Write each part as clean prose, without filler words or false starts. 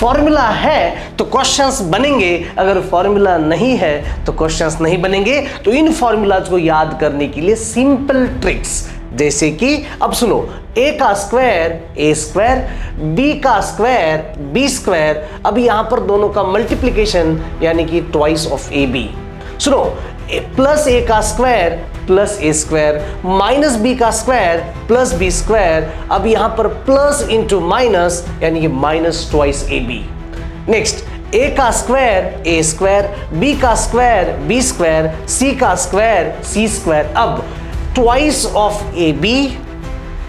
Formula है तो questions बनेंगे, अगर फॉर्मूला नहीं है तो क्वेश्चंस नहीं बनेंगे। तो इन फॉर्मूलाज को याद करने के लिए सिंपल ट्रिक्स, जैसे कि अब सुनो, a का स्क्वायर a स्क्वायर, b का स्क्वायर b स्क्वायर। अब यहां पर दोनों का मल्टीप्लिकेशन यानी कि ट्वाइस ऑफ ab। सुनो, प्लस a का square plus a square minus b का स्क्वायर प्लस b स्क्वायर। अब यहां पर प्लस इंटू माइनस यानी कि minus twice ab। Next, a का स्क्वायर a स्क्वायर, b का स्क्वायर b स्क्वायर, c का स्क्वायर c स्क्वायर। अब ट्वाइस ऑफ AB,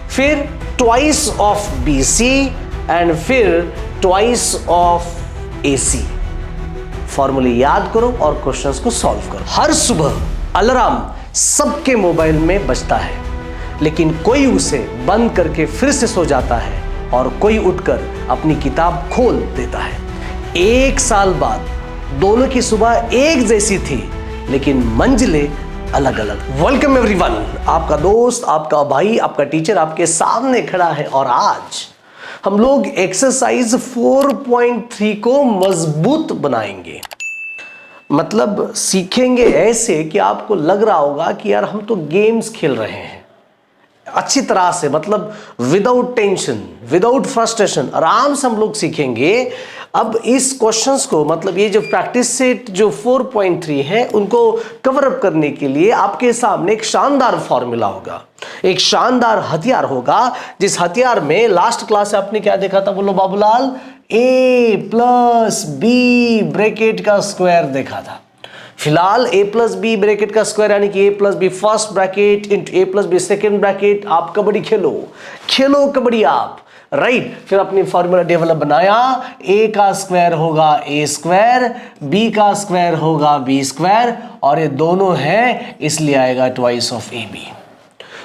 फिर ट्वाइस ऑफ BC एंड फिर ट्वाइस ऑफ AC। फॉर्मूले याद करो और क्वेश्चंस को सॉल्व करो। हर सुबह अलार्म सबके मोबाइल में बजता है, लेकिन कोई उसे बंद करके फिर से सो जाता है और कोई उठकर अपनी किताब खोल देता है। 1 साल बाद दोनों की सुबह एक जैसी थी, लेकिन मंजिलें अलग अलग। वेलकम एवरीवन, आपका दोस्त, आपका भाई, आपका टीचर आपके सामने खड़ा है और आज हम लोग एक्सरसाइज 4.3 को मजबूत बनाएंगे। मतलब सीखेंगे ऐसे कि आपको लग रहा होगा कि यार हम तो गेम्स खेल रहे हैं अच्छी तरह से, मतलब विदाउट टेंशन, विदाउट फ्रस्ट्रेशन, आराम से हम लोग सीखेंगे। अब इस क्वेश्चंस को, मतलब ये जो प्रैक्टिस सेट जो 4.3 है, उनको कवर अप करने के लिए आपके सामने एक शानदार फॉर्मूला होगा, एक शानदार हथियार होगा, जिस हथियार में लास्ट क्लास से आपने क्या देखा था, बोलो Babulal, a plus B bracket का स्क्वायर देखा था। फिलहाल a प्लस बी ब्रैकेट का स्क्वायर यानी कि a plus B first bracket into a plus B second bracket. आप कबड्डी खेलो, खेलो कबड्डी आप, राइट। फिर अपनी फॉर्मूला डेवलप बनाया, a का स्क्वायर होगा a स्क्वायर, b का स्क्वायर होगा b स्क्वायर, और ये दोनों है इसलिए आएगा twice of ab।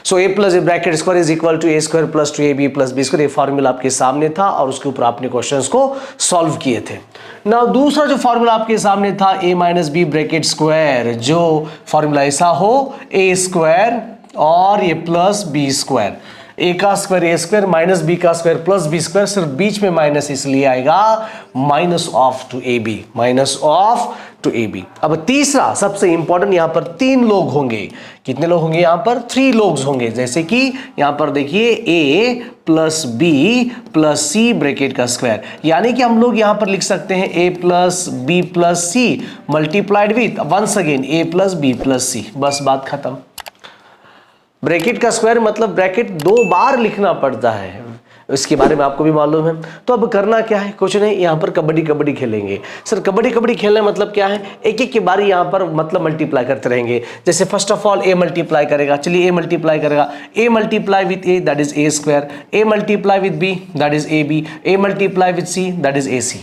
So a plus A bracket square is equal to a square plus 2ab plus b square. ये फॉर्मूला आपके सामने था और उसके ऊपर आपने क्वेश्चंस को सॉल्व किए थे। नाउ दूसरा जो फॉर्मूला आपके सामने था, a minus B bracket square, जो फॉर्मूला ऐसा हो, a स्क्वायर और ये प्लस b स्क्वायर, a का square a square minus b का स्क्वायर प्लस b स्क्वायर, सिर्फ बीच में माइनस इसलिए आएगा minus of two ab, minus of two ab। अब तीसरा सबसे इंपॉर्टेंट, यहां पर 3 लोग होंगे। कितने लोग होंगे यहाँ पर? 3 लोग होंगे। जैसे कि यहां पर देखिए a plus B plus C bracket का स्क्वायर, यानी कि हम लोग यहां पर लिख सकते हैं a plus B plus C multiplied with once again a plus B plus C. बस बात खत्म। ब्रैकेट का स्क्वायर मतलब ब्रैकेट 2 बार लिखना पड़ता है, इसके बारे में आपको भी मालूम है। तो अब करना क्या है, कुछ नहीं, यहाँ पर कबड्डी खेलेंगे। सर कबड्डी खेलने मतलब क्या है, एक एक की बारी यहाँ पर मतलब मल्टीप्लाई करते रहेंगे। जैसे first of all a multiply करेगा, चलिए a मल्टीप्लाई करेगा, a multiply with a that is a square, a multiply with b that is ab, a multiply with c that is ac।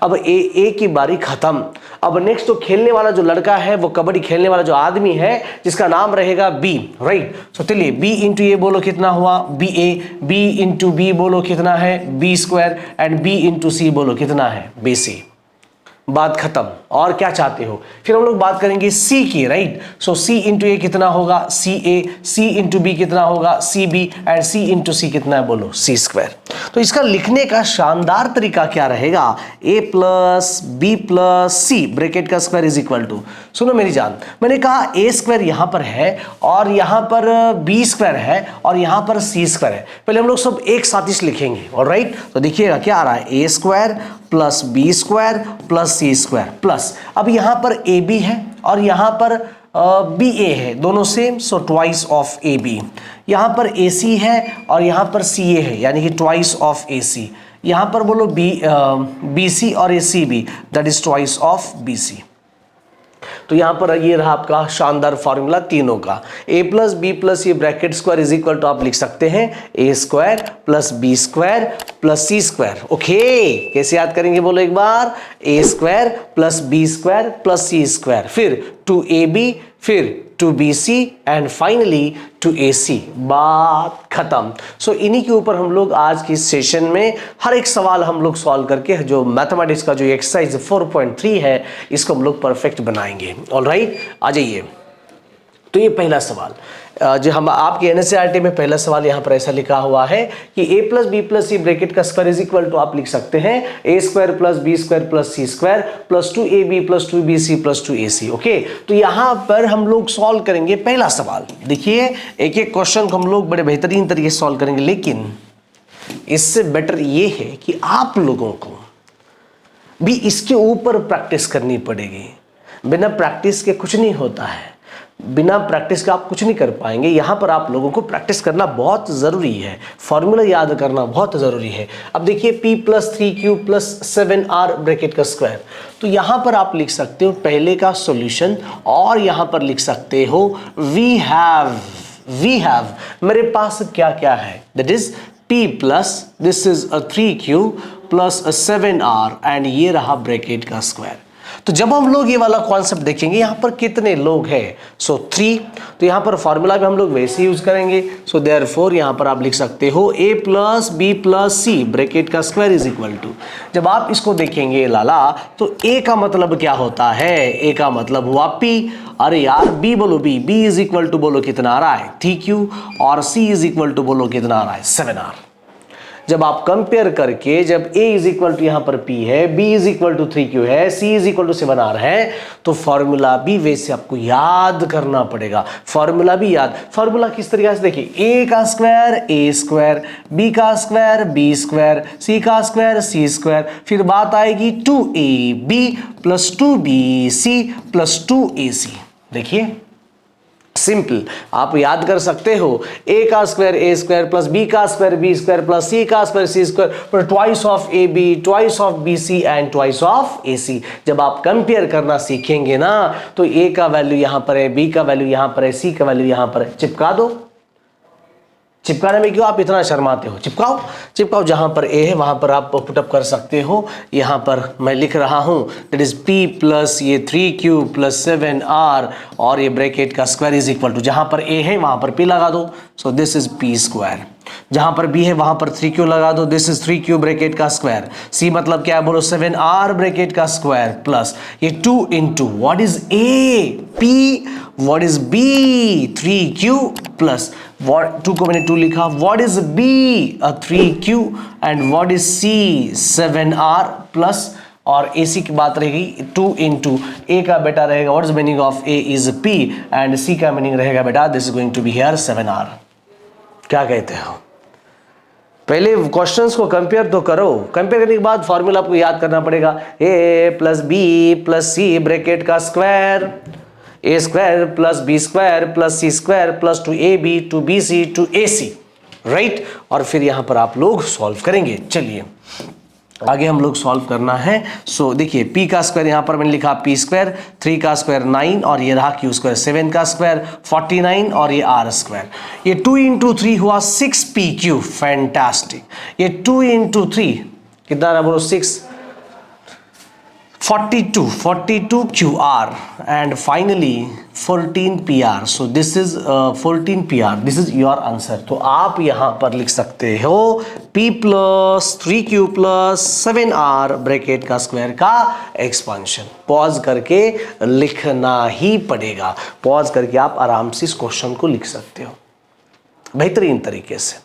अब ए की बारी खत्म। अब नेक्स्ट तो खेलने वाला जो लड़का है, वो कबड्डी खेलने वाला जो आदमी है, जिसका नाम रहेगा बी, राइट। तो चलिए बी इंटू ए बोलो कितना हुआ, B A, B into B बोलो कितना है, B square, and B into C बोलो कितना है, बी सी। बात खत्म। और क्या चाहते हो, फिर हम लोग बात करेंगे सी की, right. So C into A कितना होगा, सी ए, सी इंटू बी कितना होगा, C B, and C into C कितना है, बोलो सी स्क्वायर। तो इसका लिखने का शानदार तरीका क्या रहेगा, a plus B plus C bracket का स्क्वायर इज इक्वल टू, सुनो मेरी जान, मैंने कहा a स्क्वायर यहां पर है और यहां पर b स्क्वायर है और यहां पर c स्क्वायर है। पहले हम लोग सब एक साथ ही लिखेंगे, ऑलराइट। तो देखिएगा क्या आ रहा है, a square plus B square plus C square plus, अब यहां पर ए बी है और यहां पर बी ए है, दोनों same, so twice of A B. यहां पर ए सी है और यहां पर सी ए है, यानी कि ट्वाइस ऑफ ए सी। यहां पर बोलो बी सी और A C B, that is twice of B C. तो यहां पर ये रहा आपका शानदार फॉर्मूला तीनों का, a प्लस बी प्लस ये bracket square is equal to आप लिख सकते हैं a square plus B square plus C square. Okay, कैसे याद करेंगे बोलो एक बार, a square plus B square plus C square, फिर 2ab, फिर 2bc एंड फाइनली 2ac। बात खत्म। सो इन्हीं के ऊपर हम लोग आज की सेशन में हर एक सवाल हम लोग सॉल्व करके जो मैथमेटिक्स का जो एक्सरसाइज 4.3 है, इसको हम लोग परफेक्ट बनाएंगे। ऑलराइट, आ जाइए। तो ये पहला सवाल, जो हम आपके एनसीईआरटी में पहला सवाल यहाँ पर ऐसा लिखा हुआ है कि a plus B plus C bracket का स्क्वायर इज इक्वल टू आप लिख सकते हैं a square plus B square plus C square plus 2ab plus 2bc plus 2ac। Okay, तो यहाँ पर हम लोग सॉल्व करेंगे पहला सवाल। देखिए एक एक क्वेश्चन को हम लोग बड़े बेहतरीन तरीके से सॉल्व करेंगे, लेकिन इससे बेटर ये है कि आप लोगों को भी इसके ऊपर प्रैक्टिस करनी पड़ेगी। बिना प्रैक्टिस के कुछ नहीं होता है, बिना प्रैक्टिस के आप कुछ नहीं कर पाएंगे। यहाँ पर आप लोगों को प्रैक्टिस करना बहुत ज़रूरी है, फॉर्मूला याद करना बहुत ज़रूरी है। अब देखिए p plus 3q plus 7r bracket का स्क्वायर, तो यहाँ पर आप लिख सकते हो पहले का सॉल्यूशन और यहाँ पर लिख सकते हो वी हैव मेरे पास क्या क्या है, that is p plus this is a 3q plus 7r and ये रहा ब्रैकेट का स्क्वायर। तो जब हम लोग ये वाला कॉन्सेप्ट देखेंगे यहाँ पर कितने लोग हैं, सो 3, तो यहाँ पर फॉर्मूला भी हम लोग वैसे यूज करेंगे। सो देयरफॉर यहाँ पर आप लिख सकते हो a plus B plus C bracket का स्क्वायर इज इक्वल टू, जब आप इसको देखेंगे लाला तो a का मतलब क्या होता है, a का मतलब हुआ p। अरे यार b बोलो, b इज इक्वल टू बोलो कितना आ रहा है 3q और c इज इक्वल टू बोलो कितना आ रहा है 7r। जब आप कंपेयर करके जब a इज इक्वल टू यहाँ पर p है, b is equal to 3q है, c is equal to 7r है, तो फॉर्मूला भी वैसे आपको याद करना पड़ेगा। फॉर्मूला भी याद, फॉर्मूला किस तरीके से देखिए, a का स्क्वायर a स्क्वायर, b का स्क्वायर b स्क्वायर, c का स्क्वायर c स्क्वायर, फिर बात आएगी 2ab plus 2bc plus 2ac। देखिए सिंपल, आप याद कर सकते हो a का square a square plus b का square b square plus c का स्क्वायर c स्क्वायर पर twice of ab, twice of bc and twice of ac। जब आप कंपेयर करना सीखेंगे ना तो a का वैल्यू यहां पर है, b का वैल्यू यहां पर है, c का वैल्यू यहां पर है, चिपका दो। चिपकाने में क्यों आप इतना शर्माते हो, चिपकाओ चिपकाओ, जहां पर a है वहां पर आप पुटअप कर सकते हो। यहां पर मैं लिख रहा हूं दैट इज p प्लस ये 3q प्लस 7r और ये ब्रैकेट का स्क्वायर इज इक्वल टू, जहां पर a है वहां पर p लगा दो, so this is p square. जहां पर b है वहां पर 3q लगा दो, दिस इज 3q ब्रैकेट का स्क्वायर। c मतलब क्या है बोलो 7r ब्रैकेट का स्क्वायर प्लस ये 2 into what is a p, what is b 3q plus what 2 को मैंने 2 लिखा, what is b a 3q and what is c 7r plus और ac की बात रहेगी 2 इंटू a का बेटा रहेगा what is meaning of a is p and c का मीनिंग रहेगा बेटा this is going to be here 7r। क्या कहते हो, पहले क्वेश्चंस को कंपेयर तो करो, कंपेयर करने के बाद फॉर्मूला आपको याद करना पड़ेगा a plus b plus c bracket का square a square plus b square plus c square plus 2ab 2bc 2ac, right. और फिर यहां पर आप लोग सॉल्व करेंगे। चलिए आगे हम लोग सॉल्व करना है। सो देखिए p का स्क्वायर यहां पर मैंने लिखा p स्क्वायर, 3 का स्क्वायर 9 और ये रहा q स्क्वायर, 7 का स्क्वायर 49 और ये r स्क्वायर। ये 2 इंटू 3 हुआ 6pq, फैंटास्टिक। ये 2 इंटू 3 कितना रहा बोलो 6, 42 QR and finally 14 PR। so this is 14 PR, this is your answer। तो आप यहां पर लिख सकते हो p plus 3q plus 7r bracket का स्क्वायर का एक्सपेंशन। पॉज करके लिखना ही पड़ेगा, पॉज करके आप आराम से इस क्वेश्चन को लिख सकते हो बेहतरीन तरीके से।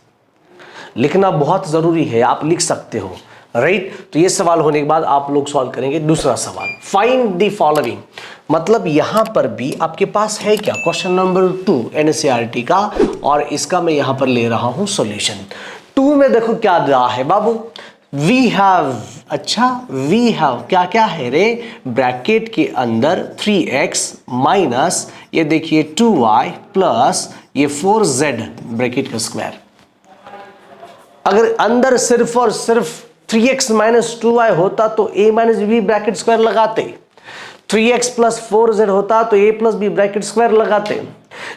लिखना बहुत जरूरी है, आप लिख सकते हो, राइट। तो ये सवाल होने के बाद आप लोग सॉल्व करेंगे दूसरा सवाल, फाइंड द फॉलोइंग। मतलब यहां पर भी आपके पास है क्या, क्वेश्चन नंबर 2 एनसीईआरटी का, और इसका मैं यहां पर ले रहा हूं सॉल्यूशन। 2 में देखो क्या रहा है बाबू, वी हैव, अच्छा वी हैव क्या क्या है रे, ब्रैकेट के अंदर 3x माइनस ये देखिए 2y प्लस ये 4z ब्रैकेट का स्क्वायर। अगर अंदर सिर्फ और सिर्फ 3x माइनस 2y होता तो a minus B bracket square लगाते, 3x प्लस 4z होता तो a plus B bracket square लगाते।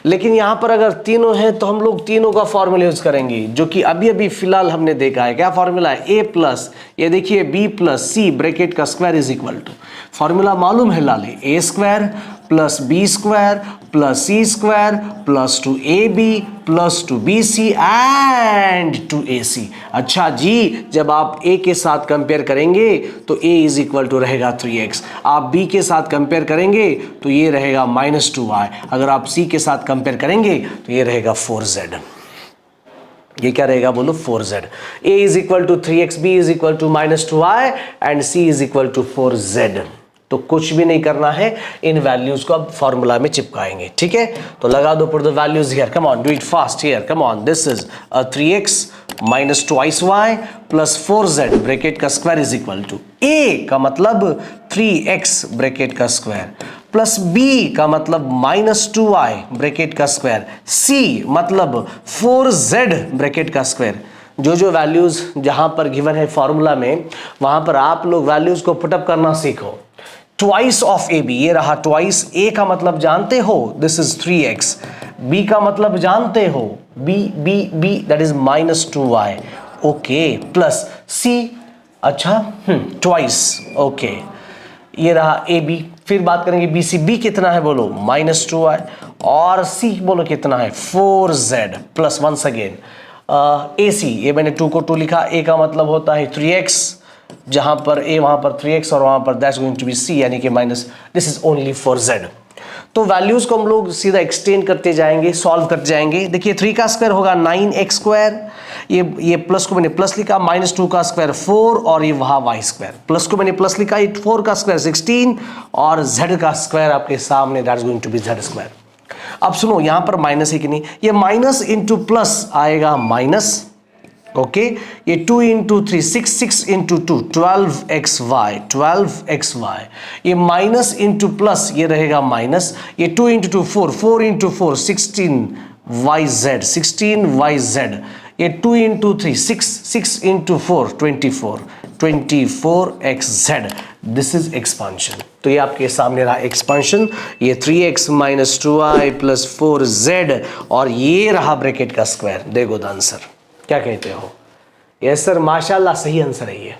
लेकिन यहां पर अगर तीनों है तो हम लोग तीनों का फॉर्मूला यूज करेंगे, जो कि अभी अभी फिलहाल हमने देखा है। क्या फॉर्मूला है, a प्लस ये देखिए b प्लस c ब्रैकेट का square is equal to, formula मालूम है लाले, a square plus B square plus C square plus 2ab plus 2bc and 2ac। अच्छा जी, जब आप a के साथ कंपेयर करेंगे तो a इज इक्वल टू रहेगा 3x, आप b के साथ कंपेयर करेंगे तो ये रहेगा -2y, अगर आप c के साथ कंपेयर करेंगे तो ये रहेगा 4z। ये क्या रहेगा बोलो? 4z। a is equal to 3x, b is equal to -2y and c is equal to 4z। तो कुछ भी नहीं करना है, इन वैल्यूज को अब फॉर्मूला में चिपकाएंगे। ठीक है, तो लगा दो put the values here, come on, do it fast here, come on. This is 3x minus twice y plus 4z bracket का square is equal to a का मतलब 3x ब्रैकेट का स्क्वायर प्लस b का मतलब -2y bracket का square, c मतलब 4z bracket का square. जो जो वैल्यूज जहां पर गिवन है फॉर्मूला में, वहां पर आप लोग वैल्यूज को पुटअप करना सीखो। ट्वाइस ऑफ ए बी, ये रहा ट्वाइस, ए का मतलब जानते हो, दिस इज 3x, बी का मतलब जानते हो, B that is -2y, okay, plus C, अच्छा ट्वाइस, ओके, ये रहा ए बी। फिर बात करेंगे बी सी, बी कितना है बोलो? -2y, और सी बोलो कितना है? 4z प्लस वंस अगेन ए सी, ये मैंने 2 को 2 लिखा, ए का मतलब होता है 3x, जहां पर a वहां पर 3x और वहां पर that's going to be c, यानी कि minus, this is only 4z। तो वैल्यूज को हम लोग सीधा एक्सटेंड करते जाएंगे, सॉल्व करते जाएंगे। देखिए 3 का स्क्वायर होगा 9x स्क्वायर, ये प्लस को मैंने प्लस लिखा, -2 का स्क्वायर 4 और ये वहां y स्क्वायर, प्लस को मैंने प्लस लिखा, 4 का स्क्वायर 16 और z का स्क्वायर आपके सामने, that's going to be z square. अब सुनो, यहां पर माइनस है कि नहीं, ये माइनस इंटू प्लस आएगा माइनस, ओके, ये 2 इंटू 3 6 इंटू 2 12xy, ये माइनस इंटू प्लस ये रहेगा माइनस, ये 2 इंटू 2 4 इंटू 4 16yz, ये 2 into 3 6 into 4 24xz, this is expansion. तो ये आपके सामने रहा एक्सपांशन, ये 3x minus 2y plus 4z और ये रहा ब्रैकेट का स्क्वायर। देखो द आंसर, क्या कहते हो? यस सर, माशाल्लाह सही आंसर है ये।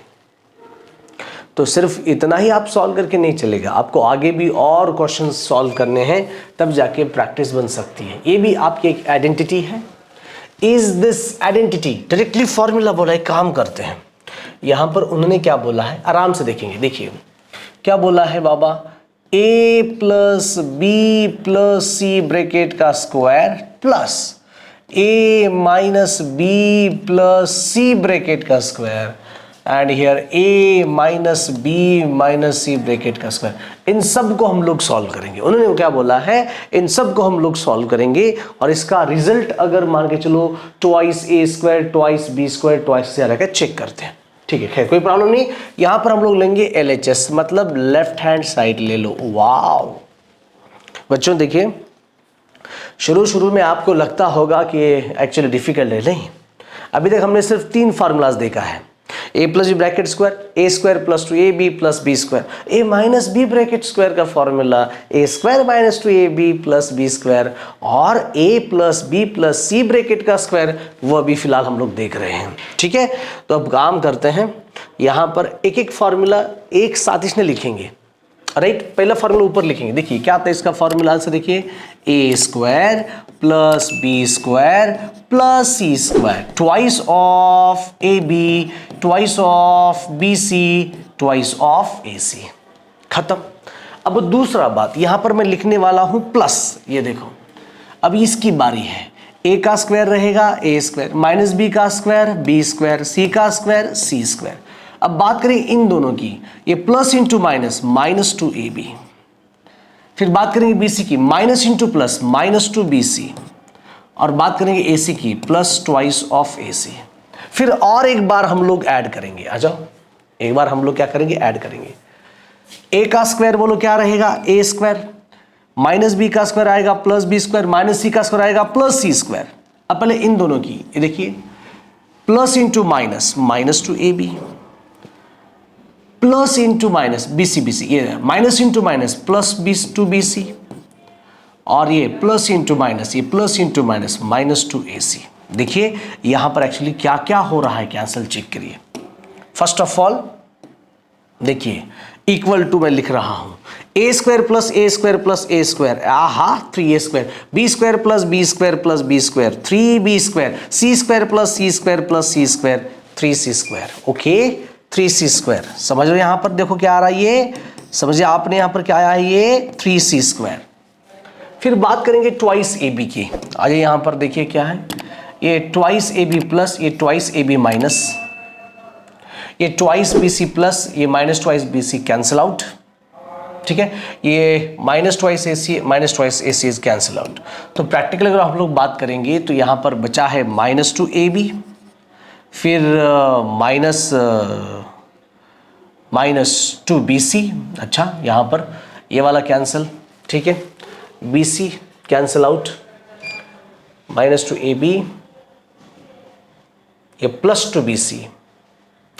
तो सिर्फ इतना ही आप सॉल्व करके नहीं चलेगा, आपको आगे भी और क्वेश्चन सॉल्व करने हैं, तब जाके प्रैक्टिस बन सकती है। ये भी आपकी एक आइडेंटिटी है। Is this identity directly formula बोला है, काम करते हैं। यहां पर उन्होंने क्या बोला है, आराम से देखेंगे। देखिए क्या बोला है बाबा, a plus B plus C bracket का square plus a minus B plus C bracket का square and here a minus B minus C bracket का स्क्वायर, इन सब को हम लोग सॉल्व करेंगे। उन्होंने क्या बोला है, इन सब को हम लोग सॉल्व करेंगे और इसका रिजल्ट अगर मान के चलो twice a square twice b square twice से आ रहा है, चेक करते हैं। ठीक है, खैर कोई प्रॉब्लम नहीं। यहां पर हम लोग लेंगे LHS, मतलब लेफ्ट हैंड साइड ले लो। वाओ बच्चों, देखिए शुरू में आपको लगता होगा कि एक्चुअली डिफिकल्ट है, नहीं। अभी तक हमने सिर्फ 3 फार्मूलाज देखा है, a plus B bracket square, a square plus 2ab plus b square, a minus B bracket square का formula a square minus 2ab plus b square और a plus b plus c bracket का square, वो अभी फिलहाल हम लोग देख रहे हैं। ठीक है, तो अब काम करते हैं, यहाँ पर एक एक फॉर्मूला एक साथ इसने लिखेंगे। राइट, पहला फॉर्मूला ऊपर लिखेंगे। देखिए क्या आता है इसका फॉर्मूला से, देखिए a square plus B square plus C square twice of A B twice of B C twice of A C, खत्म। अब दूसरा बात यहां पर मैं लिखने वाला हूं प्लस, ये देखो अब इसकी बारी है। a का स्क्वायर रहेगा a स्क्वायर माइनस बी का स्क्वायर बी स्क्वायर सी का स्क्वायर सी स्क्वायर। अब बात करें इन दोनों की, ये plus into minus minus 2ab, फिर बात करेंगे बीसी की minus into plus minus 2bc, और बात करेंगे AC की प्लस ट्वाइस ऑफ AC। फिर और एक बार हम लोग ऐड करेंगे, आ जाओ एक बार हम लोग क्या करेंगे, ऐड करेंगे। a का स्क्वायर बोलो क्या रहेगा, a स्क्वायर माइनस बी का स्क्वायर आएगा प्लस बी स्क्वायर माइनस सी का स्क्वायर आएगा प्लस सी स्क्वायर। अब पहले इन दोनों की, ये देखिए plus into minus minus 2ab plus into minus BC, ये minus into minus plus 2bc और ये प्लस इंटू माइनस, ये plus into minus minus 2ac। देखिए यहां पर एक्चुअली क्या क्या हो रहा है, कैंसल चेक करिए। फर्स्ट ऑफ ऑल देखिए इक्वल टू मैं लिख रहा हूं A square plus A square plus A square, आहा 3a square, B square plus B square plus B square 3b square, C square plus C square plus C square 3c square. Okay 3c square, समझ लो यहां पर देखो क्या आ रहा है, ये समझिए आपने यहां पर क्या आया है, ये 3c स्क्वायर। फिर बात करेंगे ट्वाइस ए बी की। आइए यहां पर देखिए क्या है, ये ट्वाइस ए बी प्लस ये ट्वाइस ए बी माइनस, ये ट्वाइस बी सी प्लस ये minus twice B C cancel out, ठीक है, ये minus twice A C minus twice A C is cancel out. तो प्रैक्टिकल अगर हम लोग बात करेंगे तो यहाँ पर बचा है माइनस टू ए बी, फिर माइनस टू बी सी, अच्छा यहाँ पर ये वाला कैंसिल, ठीक है, B C cancel out, minus two A B, ये प्लस टू बी सी,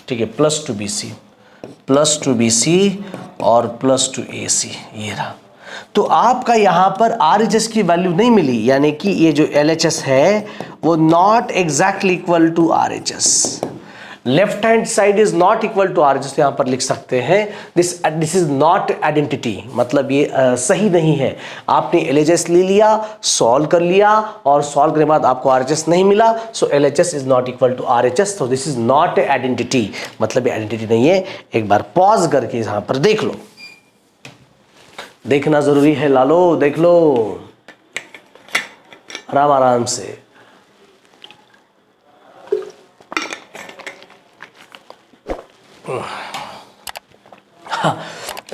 ठीक है, plus two B C, plus two B C और प्लस टू ए सी, ये रहा। तो आपका यहां पर RHS की वैल्यू नहीं मिली, यानी कि ये जो LHS है वो not exactly equal to RHS, left hand side is not equal to RHS, यहां पर लिख सकते हैं दिस इज नॉट आइडेंटिटी, मतलब ये सही नहीं है। आपने LHS ले लिया, सॉल्व कर लिया और सॉल्व करने के बाद आपको RHS नहीं मिला, so LHS is not equal to RHS, तो दिस इज नॉट आइडेंटिटी, मतलब ये आइडेंटिटी नहीं है। एक बार पॉज करके यहां पर देख लो, देखना जरूरी है, लालो देख लो आराम आराम से।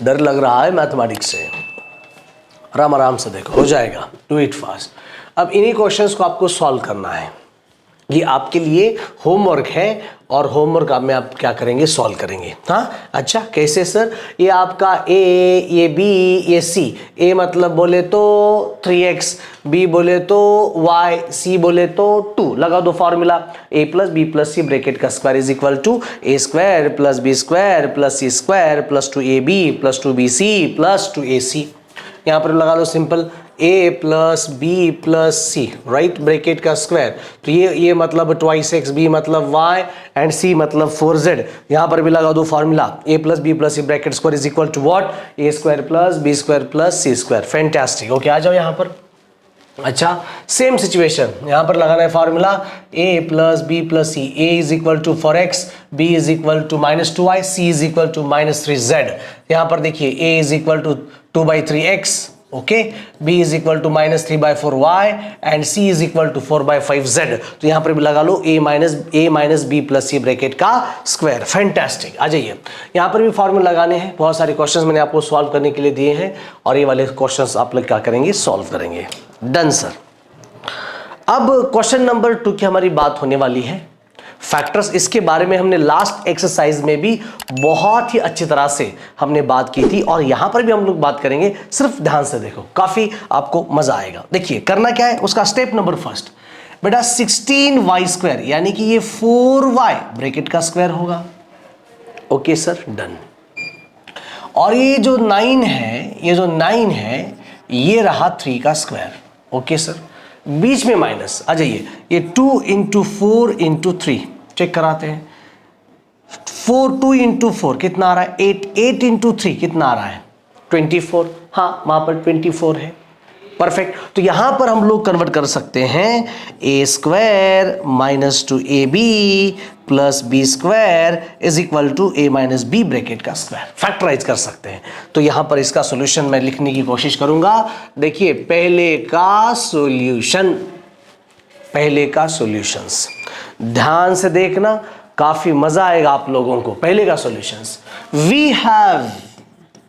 डर लग रहा है मैथमेटिक्स से, आराम आराम से देखो, हो जाएगा, डू इट फास्ट। अब इन्हीं क्वेश्चंस को आपको सॉल्व करना है, ये आपके लिए होमवर्क है और होमवर्क आप में आप क्या करेंगे, सॉल्व करेंगे। हाँ अच्छा, कैसे सर? ये आपका ए, ये बी, ये सी। ए मतलब बोले तो 3x, बी बोले तो y, सी बोले तो 2। लगा दो formula, a plus B plus C bracket का square is equal to A square plus B square plus C square plus 2ab plus 2bc plus 2ac। यहाँ पर लगा दो simple, a plus B plus C, right, bracket का square, तो ये मतलब twice x, B मतलब y एंड c मतलब 4z। यहाँ पर भी लगा दो formula, a plus B plus C bracket square is equal to what, a square plus B square plus C square. Fantastic, okay आ जाओ यहाँ पर। अच्छा सेम सिचुएशन, यहाँ पर लगाना है formula, a plus B plus C, a is equal to 4x, b is equal to -2y, c is equal to -3z। यहाँ पर देखिए a is equal to 2/3x, okay, b is equal to -3/4y and c is equal to 4/5z। तो यहाँ पर भी लगा लो a minus B plus C bracket का स्क्वायर। फैंटास्टिक, आ जाइए, यहाँ पर भी फॉर्मूला लगाने हैं। बहुत सारे क्वेश्चंस मैंने आपको सॉल्व करने के लिए दिए हैं और ये वाले क्वेश्चंस आप लोग क्या करेंगे, सॉल्व करेंगे। Done sir. अब क्वेश्चन नंबर 2 की हमारी बात होने वाली है फैक्टर्स। इसके बारे में हमने लास्ट एक्सरसाइज में भी बहुत ही अच्छी तरह से हमने बात की थी और यहां पर भी हम लोग बात करेंगे। सिर्फ ध्यान से देखो, काफी आपको मजा आएगा। देखिए करना क्या है, उसका स्टेप नंबर फर्स्ट, बेटा 16y स्क्वायर यानी कि ये 4y ब्रैकेट का स्क्वायर होगा। Okay sir, done. और ये जो 9 है, ये रहा 3 का स्क्वायर। ओके सर, बीच में माइनस, आ जाइए, ये 2 इंटू 4 इंटू 3 चेक कराते हैं। 2 इंटू 4 कितना आ रहा है, 8 इंटू 3 कितना आ रहा है, 24। हाँ वहां पर 24 है, परफेक्ट। तो यहां पर हम लोग कन्वर्ट कर सकते हैं a square minus 2ab plus B square is equal to a minus B bracket का स्क्वायर, फैक्टराइज कर सकते हैं। तो यहां पर इसका सॉल्यूशन मैं लिखने की कोशिश करूंगा। देखिए पहले का सॉल्यूशंस ध्यान से देखना, काफी मजा आएगा आप लोगों को। पहले का सॉल्यूशंस वी हैव,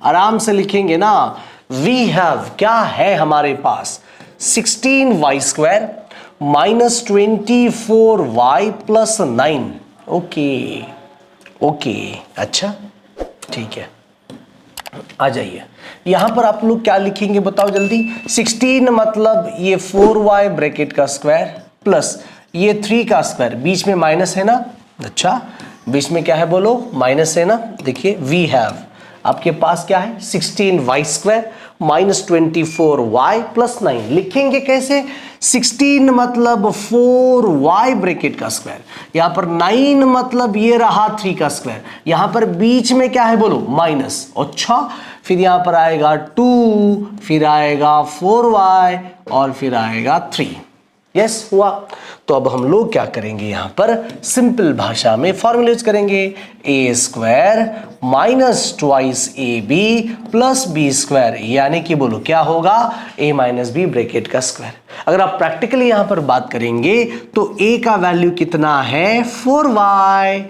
आराम से लिखेंगे ना, वी हैव क्या है हमारे पास, 16y square minus 24y plus 9। Okay अच्छा ठीक है, आ जाइए। यहां पर आप लोग क्या लिखेंगे बताओ जल्दी। 16 मतलब ये 4y ब्रैकेट का स्क्वायर प्लस ये 3 का स्क्वायर, बीच में माइनस है ना। अच्छा बीच में क्या है बोलो, माइनस है ना। देखिए वी हैव, आपके पास क्या है 16y² माइनस 24y प्लस 9। लिखेंगे कैसे? 16 मतलब 4y ब्रैकेट का स्क्वायर, यहां पर 9 मतलब ये रहा 3 का स्क्वायर, यहां पर बीच में क्या है बोलो माइनस। अच्छा, फिर यहां पर आएगा 2, फिर आएगा 4y और फिर आएगा 3। यस हुआ। तो अब हम लोग क्या करेंगे, यहां पर सिंपल भाषा में फॉर्मूला यूज करेंगे। a² minus twice ab plus b², यानी कि बोलो क्या होगा a माइनस बी ब्रैकेट का स्क्वायर। अगर आप प्रैक्टिकली यहां पर बात करेंगे तो a का वैल्यू कितना है 4y,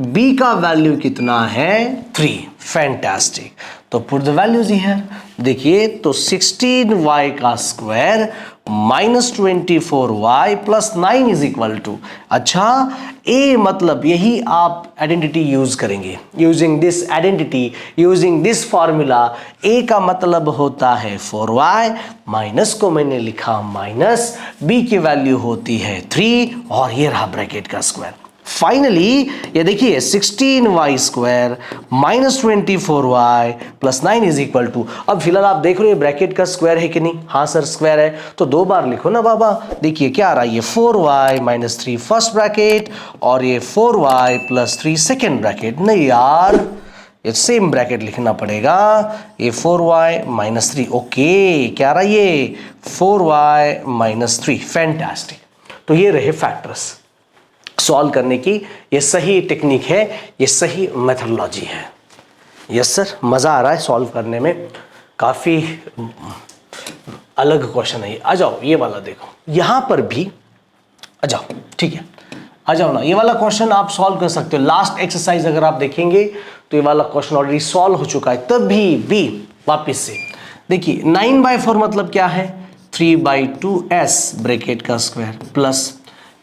b का वैल्यू कितना है 3। फैंटास्टिक। तो पुट द वैल्यूज हियर। देखिए तो 16y का square minus 24y plus 9 is equal to, अच्छा a मतलब यही आप आइडेंटिटी यूज करेंगे। Using this identity, using this formula, a का मतलब होता है 4y, माइनस को मैंने लिखा माइनस, b की वैल्यू होती है 3 और ये रहा ब्रैकेट का स्क्वायर। फाइनली ये देखिए 16y² minus 24y plus 9 is equal to, अब फिलहाल आप देख रहे हो ब्रैकेट का स्क्वायर है कि नहीं? हाँ सर स्क्वायर है, तो 2 बार लिखो ना बाबा। देखिए क्या आ रहा है, ये 4y माइनस 3 फर्स्ट ब्रैकेट और ये 4y प्लस 3 सेकेंड ब्रैकेट। नहीं यार, ये सेम ब्रैकेट लिखना पड़ेगा। ये 4y माइनस 3, ओके क्या रहा ये 4y माइनस 3। फैंटास्टिक। तो ये रहे फैक्टर्स सॉल्व करने की, ये सही टेक्निक है, ये सही मेथोडोलॉजी है। यस सर, मज़ा आ रहा है सॉल्व करने में, काफ़ी अलग क्वेश्चन है ये। आ जाओ ये वाला देखो, यहाँ पर भी आ जाओ, ठीक है आ जाओ ना। ये वाला क्वेश्चन आप सॉल्व कर सकते हो। लास्ट एक्सरसाइज अगर आप देखेंगे तो ये वाला क्वेश्चन ऑलरेडी सॉल्व हो चुका है, तब भी वापस से देखिए 9/4 मतलब क्या है 3/2s ब्रैकेट का स्क्वायर प्लस,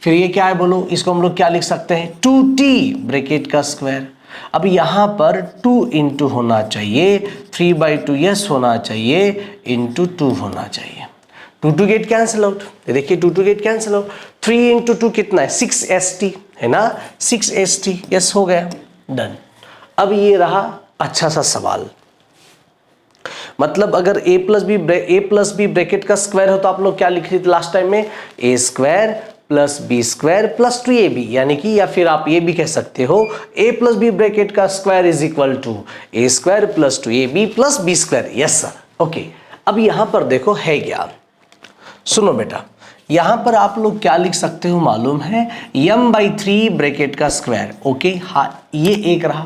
फिर ये क्या है बोलो, इसको हम लोग क्या लिख सकते हैं 2t ब्रैकेट का स्क्वायर। अब यहां पर 2 इंटू होना चाहिए, 3/2s होना चाहिए, इंटू 2 होना चाहिए। 2 गेट कैंसिल आउट, देखिए 2 गेट कैंसिल आउट। 3 इंटू 2 कितना है 6st है ना, 6st। यस हो गया, डन। अब ये रहा अच्छा सा सवाल, मतलब अगर a प्लस बी ब्रैकेट का स्क्वायर हो तो आप लोग क्या लिख रहे थे लास्ट टाइम में, a² plus b² plus 2ab, यानी कि या फिर आप ये भी कह सकते हो a प्लस बी ब्रैकेट का square is equal to a² plus 2ab plus b²। Yes sir, okay. अब यहां पर देखो है क्या, सुनो बेटा, यहां पर आप लोग क्या लिख सकते हो मालूम है, m/3 ब्रैकेट का स्क्वायर। ओके हाँ, ये एक रहा।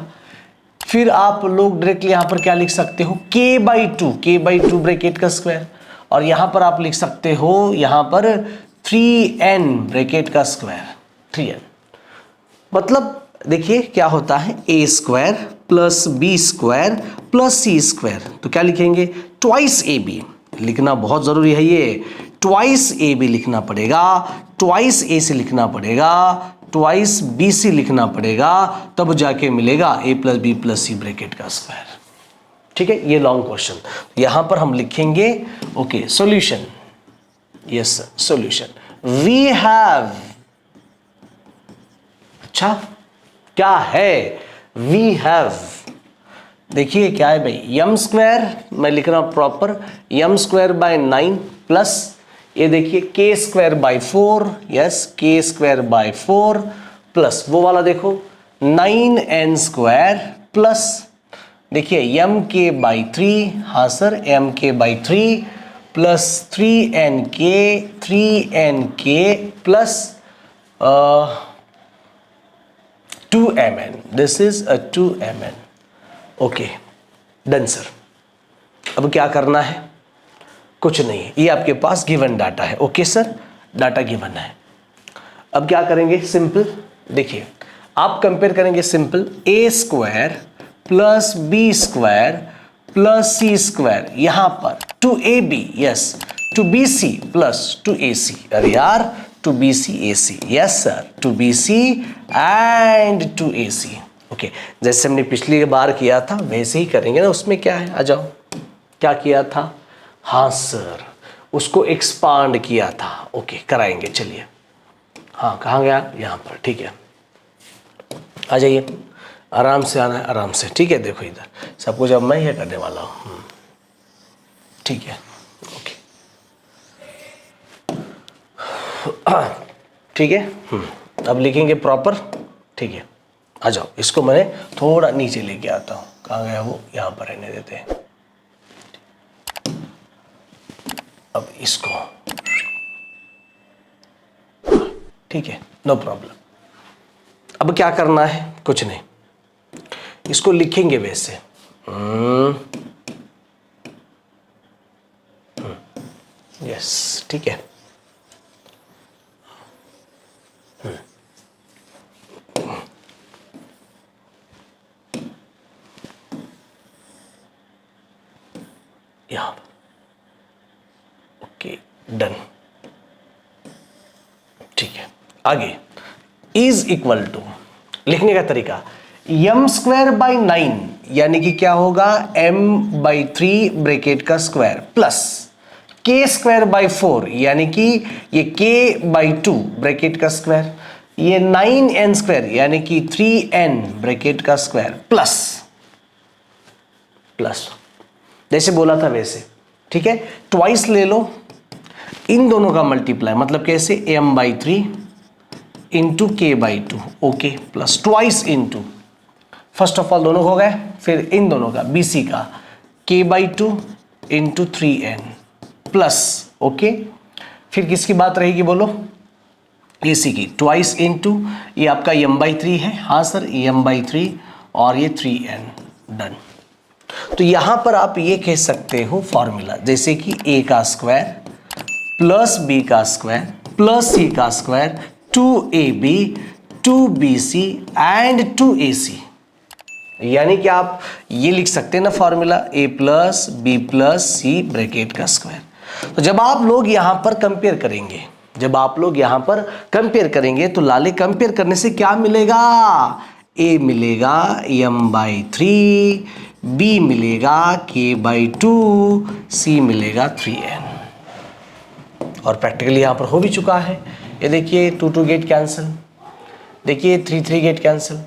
फिर आप लोग डायरेक्टली यहां पर क्या लिख सकते हो k/2 ब्रैकेट का स्क्वायर, और यहां पर आप लिख सकते हो यहां पर 3n ब्रैकेट का स्क्वायर, 3n। मतलब देखिए क्या होता है a² plus b² plus c², तो क्या लिखेंगे ट्वाइस ab, लिखना बहुत जरूरी है ये, ट्वाइस ab लिखना पड़ेगा, ट्वाइस a से लिखना पड़ेगा, ट्वाइस bc लिखना पड़ेगा, तब जाके मिलेगा a plus B plus c bracket का स्क्वायर। ठीक है, ये लॉन्ग क्वेश्चन यहां पर हम लिखेंगे। Okay solution, yes sir solution, we have, अच्छा क्या है वी हैव, देखिए क्या है भाई m², मैं लिख रहा हूं प्रॉपर m²/9 प्लस ये देखिए k²/4, यस k²/4 प्लस वो वाला देखो 9n² प्लस देखिए mk/3, हाँ sir mk/3 plus 3nk plus 2mn, this is a 2mn। Okay done sir. अब क्या करना है, कुछ नहीं है, ये आपके पास गिवन डाटा है। ओके सर, डाटा गिवन है। अब क्या करेंगे, सिंपल देखिए आप कंपेयर करेंगे, simple a² plus b² plus c², यहां पर 2ab, yes 2bc plus 2ac, अरे यार 2bc ac, yes sir 2bc and 2ac। Okay, जैसे हमने पिछली बार किया था वैसे ही करेंगे ना, उसमें क्या है, आ जाओ। क्या किया था, हाँ सर उसको एक्सपांड किया था। ओके कराएंगे, चलिए। हाँ कहाँ गया, यहाँ पर, ठीक है आ जाइए आराम से आना है, आराम से, ठीक है। देखो इधर सब कुछ अब मैं ही करने वाला हूँ, ठीक है, ओके, ठीक है। अब लिखेंगे प्रॉपर, ठीक है। आ जाओ, इसको मैंने थोड़ा नीचे लेके आता हूँ, कहाँ गया वो, यहाँ पर रहने देते हैं। अब इसको, ठीक है, नो प्रॉब्लम। अब क्या करना है, कुछ नहीं, इसको लिखेंगे वैसे, यस, ठीक है। यहां पर, ओके, डन, ठीक है। आगे इज इक्वल टू, लिखने का तरीका, m² बाई 9 यानी कि क्या होगा, m/3 ब्रैकेट का स्क्वायर प्लस k² बाई 4 यानी कि ये k/2 ब्रैकेट का स्क्वायर, ये 9n² यानी कि 3n ब्रैकेट का स्क्वायर प्लस जैसे बोला था वैसे, ठीक है। ट्वाइस ले लो, इन दोनों का मल्टीप्लाई, मतलब कैसे, m/3 into k/2, okay, plus twice into, first of all दोनों हो गए, फिर इन दोनों का bc का k/2 into 3n plus, okay, फिर किसकी बात रहेगी बोलो, ac की, ट्वाइस इंटू, ये आपका m/3 है, हाँ सर, m/3 और ये 3n, डन। तो यहां पर आप ये कह सकते हो फॉर्मूला, जैसे कि a का स्क्वायर प्लस b का स्क्वायर प्लस c का square 2ab 2bc and 2ac, यानी कि आप ये लिख सकते हैं ना formula, a plus b plus c bracket का स्क्वायर। तो जब आप लोग यहां पर कंपेयर करेंगे, तो लाले कंपेयर करने से क्या मिलेगा, a मिलेगा m/3, b मिलेगा k/2, c मिलेगा 3n। और प्रैक्टिकली यहां पर हो भी चुका है, ये देखिए 2 गेट कैंसिल, देखिए 3 get cancel,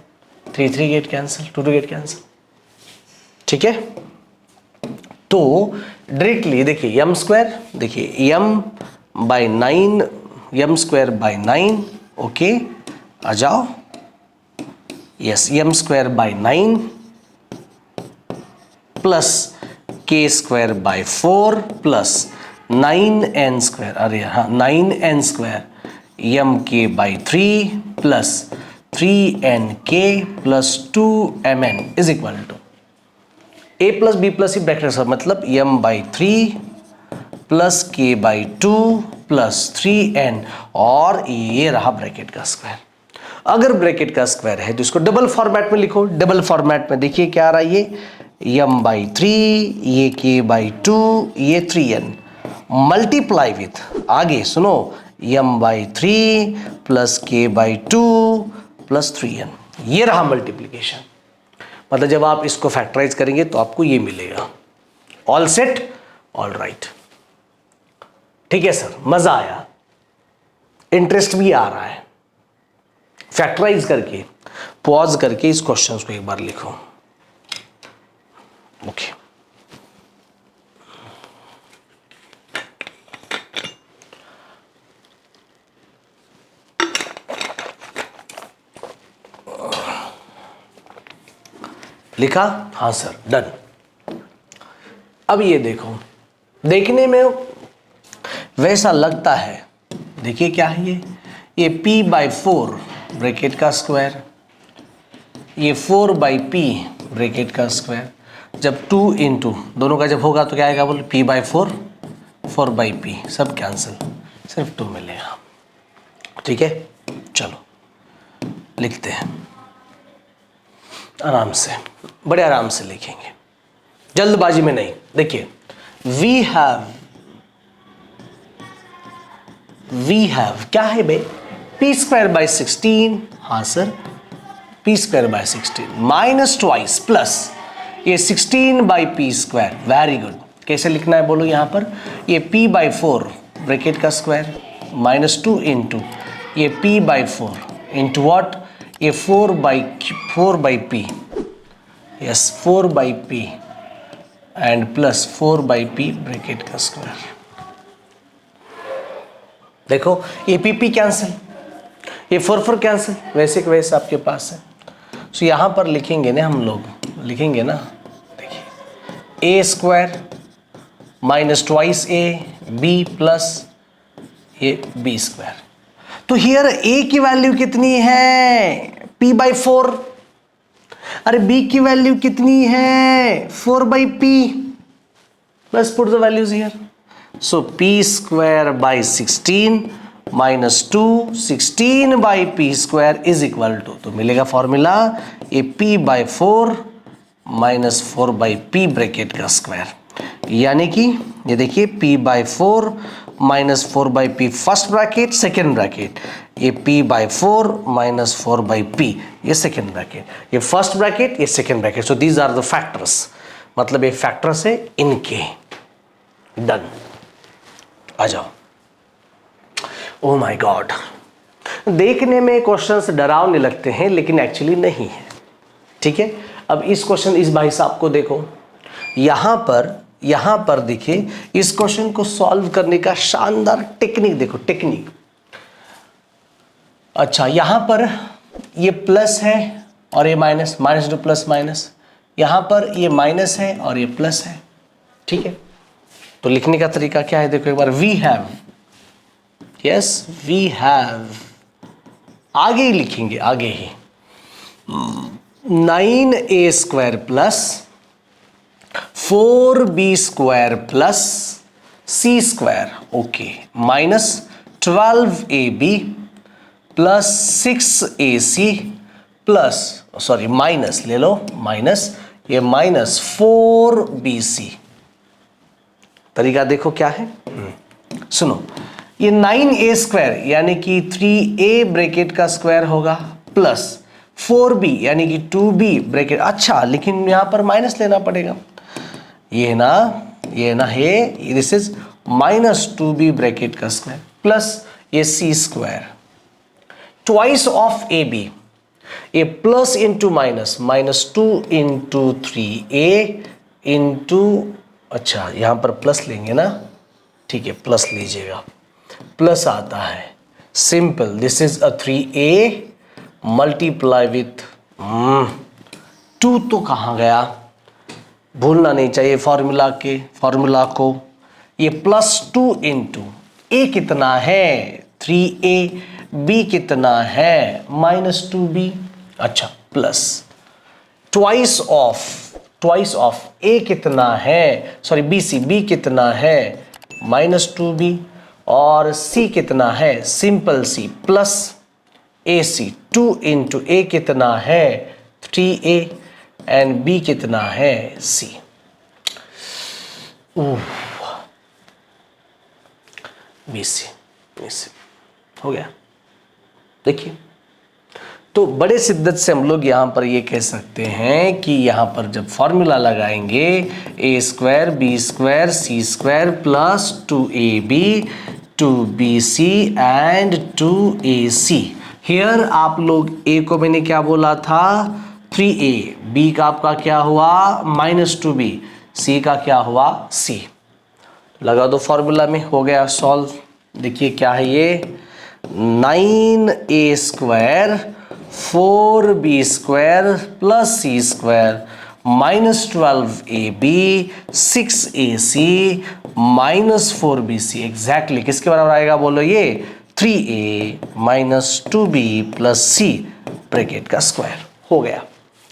3 get cancel, 2 get cancel, ठीक है। तो डायरेक्टली देखिए m², देखिए m/9, m² बाई 9, ओके, आ जाओ, yes, m²/9 plus k² by 4 plus 9n², अरे हाँ 9n² mk/3 plus 3nk plus 2mn is equal to a plus b plus c bracket का मतलब m/3 plus k/2 plus 3n और ये रहा bracket का स्क्वायर। अगर ब्रैकेट का स्क्वायर है तो इसको डबल फॉर्मेट में लिखो, डबल फॉर्मेट में देखिए क्या आ रहा है, ये m/3, ये k/2, ये 3n, मल्टीप्लाई विथ, आगे सुनो, m/3 plus k/2 plus 3n, ये रहा मल्टीप्लीकेशन। मतलब जब आप इसको फैक्टराइज करेंगे तो आपको ये मिलेगा। ऑल सेट, ऑल राइट, ठीक है सर, मजा आया, इंटरेस्ट भी आ रहा है। फैक्टराइज करके, पॉज करके इस क्वेश्चन को एक बार लिखो, ओके। लिखा, हाँ सर, डन। अब ये देखो, देखने में वैसा लगता है, देखिए क्या है ये p/4 ब्रैकेट का स्क्वायर, ये 4/p ब्रैकेट का स्क्वायर, जब 2 इंटू दोनों का जब होगा तो क्या आएगा बोले, p/4 4/p, सब कैंसिल, सिर्फ 2 मिलेगा, ठीक है। चलो लिखते हैं आराम से, बड़े आराम से लिखेंगे, जल्दबाजी में नहीं। देखिए वी हैव क्या है भाई, p²/16, हाँ sir, p²/16 minus twice plus ये 16/p², वेरी गुड। कैसे लिखना है बोलो, यहाँ पर ये p/4 ब्रैकेट का स्क्वायर माइनस 2 इंटू ये p/4 इंटू वॉट, ये 4/p, yes 4/p and plus 4/p bracket का स्क्वायर। देखो ये पी कैंसिल, ये 4 कैंसिल, वैसे के वैसे आपके पास है। सो यहाँ पर लिखेंगे ना, हम लोग लिखेंगे ना, देखिए A square minus twice A B plus ये बी स्क्वायर। तो हियर ए की वैल्यू कितनी है? p/4। अरे बी की वैल्यू कितनी है? 4/p। बस put the values here. So p square by 16 minus 2 16/p square is equal to, तो मिलेगा फॉर्मूला ये p/4 माइनस 4/p ब्रैकेट का स्क्वायर, यानी कि ये देखिए p/4 minus 4/p first bracket, second bracket, ये p/4 माइनस 4/p ये सेकेंड ब्रैकेट, ये फर्स्ट ब्रैकेट, ये second bracket. So these are the factors, मतलब ये फैक्टर्स है इनके। डन, आ जाओ। ओ माय गॉड, देखने में क्वेश्चंस डरावने लगते हैं लेकिन एक्चुअली नहीं है, ठीक है। अब इस क्वेश्चन, इस भाई साहब को देखो, यहां पर देखिए इस क्वेश्चन को सॉल्व करने का शानदार टेक्निक देखो, टेक्निक। अच्छा, यहां पर ये प्लस है और ये minus, minus two plus minus, यहां पर ये माइनस है और ये प्लस है, ठीक है। तो लिखने का तरीका क्या है देखो एक बार, we have, yes we have, आगे ही लिखेंगे, आगे ही 9a square plus 4b square plus c square, okay, minus 12ab plus 6ac plus, sorry minus ले लो, माइनस ये माइनस 4bc। तरीका देखो क्या है, सुनो, ये 9a स्क्वायर यानी कि 3a ब्रैकेट का स्क्वायर होगा प्लस 4b यानी कि 2b ब्रैकेट, अच्छा लेकिन यहां पर माइनस लेना पड़ेगा, ये ना है, this is minus 2b bracket का स्क्वायर प्लस ये c square twice of ab, ये plus into minus, minus 2 into 3a into, अच्छा यहां पर प्लस लेंगे ना, ठीक है प्लस लीजिएगा, प्लस आता है, simple, this is a 3a multiply with 2, तो कहाँ गया, भूलना नहीं चाहिए फॉर्मूला को, ये प्लस 2 इंटू ए कितना है 3a, b कितना है माइनस 2b, अच्छा प्लस ट्वाइस ऑफ ए कितना है, सॉरी b कितना है माइनस 2b, और c कितना है, simple c plus ac, 2 into A कितना है 3a एंड b कितना है c। BC हो गया। देखिए, तो बड़े शिद्दत से हम लोग यहाँ पर ये कह सकते हैं कि यहाँ पर जब फॉर्मूला लगाएंगे a square b square c square plus 2ab 2bc and 2ac। Here आप लोग a को मैंने क्या बोला था 3a, b का आपका क्या हुआ माइनस 2b, c का क्या हुआ c। लगा दो फॉर्मूला में, हो गया सॉल्व। देखिए क्या है ये 9a square 4b square plus c square minus 12ab 6ac minus 4bc, exactly किसके बराबर आएगा बोलो, ये 3a minus 2b plus c bracket का स्क्वायर हो गया।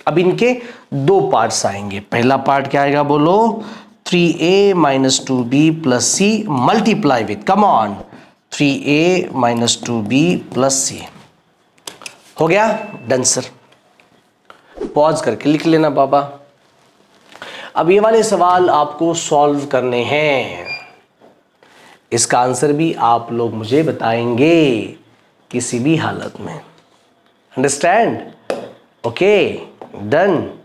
अब इनके दो पार्ट्स आएंगे, पहला पार्ट क्या आएगा बोलो 3a minus 2b plus c multiply with, come on 3a minus 2b plus c। हो गया डन सर, पॉज करके लिख लेना बाबा। अब ये वाले सवाल आपको सॉल्व करने हैं, इसका आंसर भी आप लोग मुझे बताएंगे किसी भी हालत में, अंडरस्टैंड, ओके डन।